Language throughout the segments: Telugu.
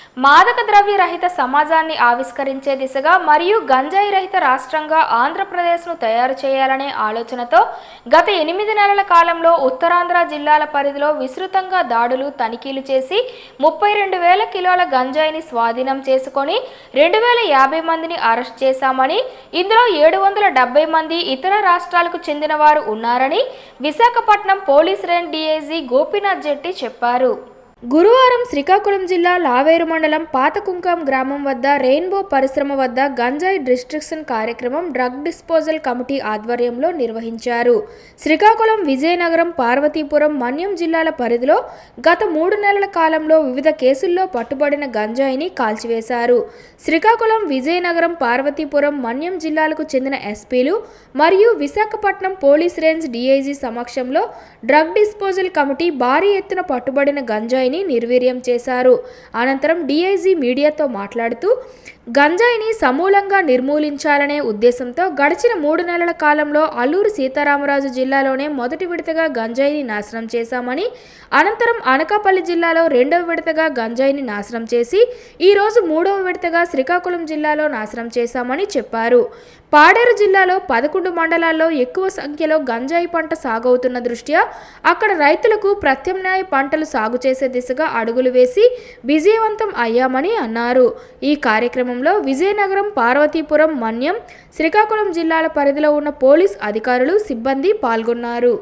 మాదక ద్రవ్య రహిత సమాజాన్ని ఆవిష్కరించే దిశగా మరియు గంజాయి రహిత రాష్ట్రంగా ఆంధ్రప్రదేశ్ను తయారు చేయాలనే ఆలోచనతో గత 8 నెలల కాలంలో ఉత్తరాంధ్ర జిల్లాల పరిధిలో విస్తృతంగా దాడులు తనిఖీలు చేసి 32,000 కిలోల గంజాయిని స్వాధీనం చేసుకొని 2,050 మందిని అరెస్ట్ చేశామని, ఇందులో 770 మంది ఇతర రాష్ట్రాలకు చెందిన వారు ఉన్నారని Visakhapatnam police range DIG Gopinath Jetti చెప్పారు. గురువారం శ్రీకాకుళం జిల్లా లావేరు మండలం పాతకుంకం గ్రామం వద్ద రెయిన్బో పరిశ్రమ వద్ద గంజాయి డిస్ట్రిక్షన్ కార్యక్రమం డ్రగ్ డిస్పోజల్ కమిటీ ఆధ్వర్యంలో నిర్వహించారు. శ్రీకాకుళం, విజయనగరం, పార్వతీపురం, మన్యం జిల్లాల పరిధిలో గత 3 నెలల కాలంలో వివిధ కేసుల్లో పట్టుబడిన గంజాయిని కాల్చివేశారు. శ్రీకాకుళం, విజయనగరం, పార్వతీపురం, మన్యం జిల్లాలకు చెందిన ఎస్పీలు మరియు విశాఖపట్నం పోలీస్ రేంజ్ డీఐజీ సమక్షంలో డ్రగ్ డిస్పోజల్ కమిటీ భారీ ఎత్తున పట్టుబడిన గంజాయి నిర్వీర్యం చేశారు. అనంతరం డీఐజీ మీడియాతో మాట్లాడుతూ, గంజాయిని సమూలంగా నిర్మూలించాలనే ఉద్దేశంతో గడిచిన 3 నెలల కాలంలో అల్లూరు సీతారామరాజు జిల్లాలోనే మొదటి విడతగా గంజాయిని నాశనం చేశామని, అనంతరం అనకాపల్లి జిల్లాలో 2వ విడతగా గంజాయిని నాశనం చేసి ఈరోజు 3వ విడతగా శ్రీకాకుళం జిల్లాలో నాశనం చేశామని చెప్పారు. పాడేరు జిల్లాలో 11 మండలాల్లో ఎక్కువ సంఖ్యలో గంజాయి పంట సాగవుతున్న దృష్ట్యా అక్కడ రైతులకు ప్రత్యామ్నాయ పంటలు సాగు చేసే దిశగా అడుగులు వేసి విజయవంతం అయ్యామని అన్నారు. ఈ కార్యక్రమంలో విజయనగరం, పార్వతీపురం, మన్యం, శ్రీకాకుళం జిల్లాల పరిధిలో ఉన్న పోలీస్ అధికారులు, సిబ్బంది పాల్గొన్నారు.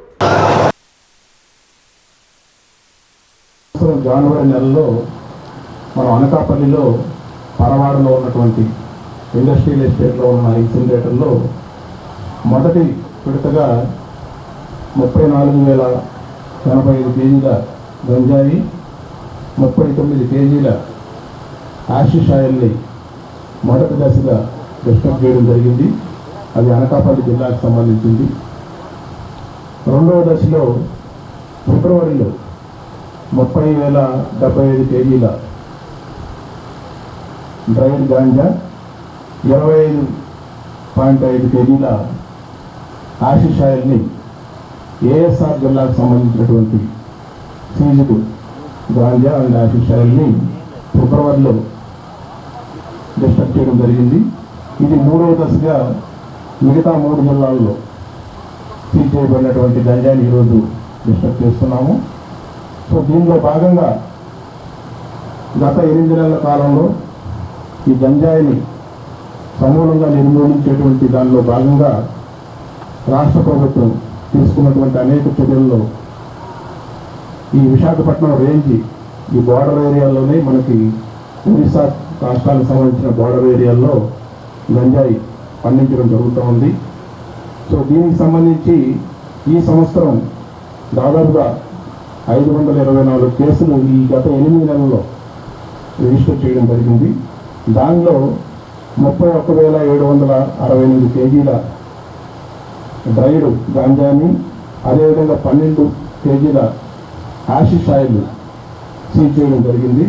జనవరి నెలలో మనం అనకాపల్లిలో పరవాడలో ఉన్నటువంటి ఇండస్ట్రియల్ ఎస్టేట్లో ఉన్న ఇన్సినరేటర్లో మొదటి విడతగా 34,085 కేజీల గంజాయి, 39 కేజీల యాషిష్ ఆయిల్ని మొదటి దశగా డిస్ట్రిక్ట్ చేయడం జరిగింది. అది అనకాపల్లి జిల్లాకు సంబంధించింది. రెండవ దశలో ఫిబ్రవరిలో 30,075 కేజీల డ్రైడ్ గాంజా, 25.5 కేజీల యాషిష్ ఆయిల్ని ఏఎస్ఆర్ జిల్లాకు సంబంధించినటువంటి సీజుడు గాంజా అండ్ యాషిష్ ఆయిల్ని ఫిబ్రవరిలో డిస్ట్రిక్ట్ చేయడం జరిగింది. ఇది 3వ దశగా మిగతా 3 జిల్లాల్లో సీజ్ చేయబడినటువంటి గంజాయిని ఈరోజు డిస్ట్రిక్ట్ చేస్తున్నాము. సో దీనిలో భాగంగా గత 8 నెలల కాలంలో ఈ గంజాయిని సమూలంగా నిర్మూలించేటువంటి దానిలో భాగంగా రాష్ట్ర ప్రభుత్వం తీసుకున్నటువంటి అనేక చర్యల్లో ఈ విశాఖపట్నం రేంజ్ ఈ బోర్డర్ ఏరియాల్లోనే మనకి ఒరిస్సా రాష్ట్రాలకు సంబంధించిన బోర్డర్ ఏరియాల్లో గంజాయి పండించడం జరుగుతూ ఉంది. సో దీనికి సంబంధించి ఈ సంవత్సరం దాదాపుగా 524 కేసులు ఈ గత 8 నెలల్లో రిజిస్టర్ చేయడం జరిగింది. దానిలో 31,768 కేజీల డ్రైడ్ గాంజాని, అదేవిధంగా 12 కేజీల యాషిష్ ఆయిల్ సీజ్ చేయడం జరిగింది.